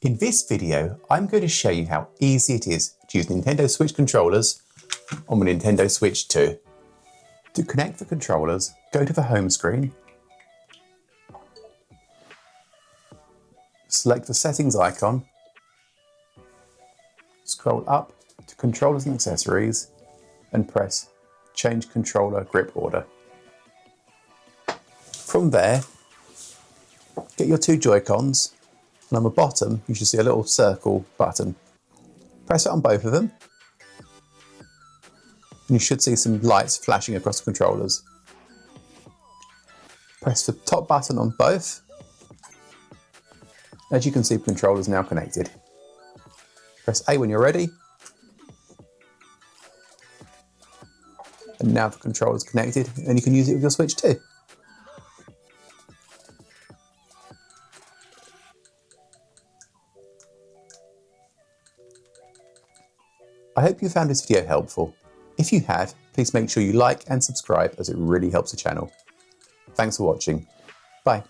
In this video, I'm going to show you how easy it is to use Nintendo Switch controllers on the Nintendo Switch 2. To connect the controllers, go to the home screen, select the settings icon, scroll up to controllers and accessories and press change controller grip order. From there, get your two Joy-Cons, and on the bottom you should see a little circle button. Press it on both of them and you should see some lights flashing across the controllers. Press the top button on both. As you can see, the controller is now connected. Press A when you're ready. And now the controller is connected and you can use it with your Switch too. I hope you found this video helpful. If you have, please make sure you like and subscribe as it really helps the channel. Thanks for watching. Bye.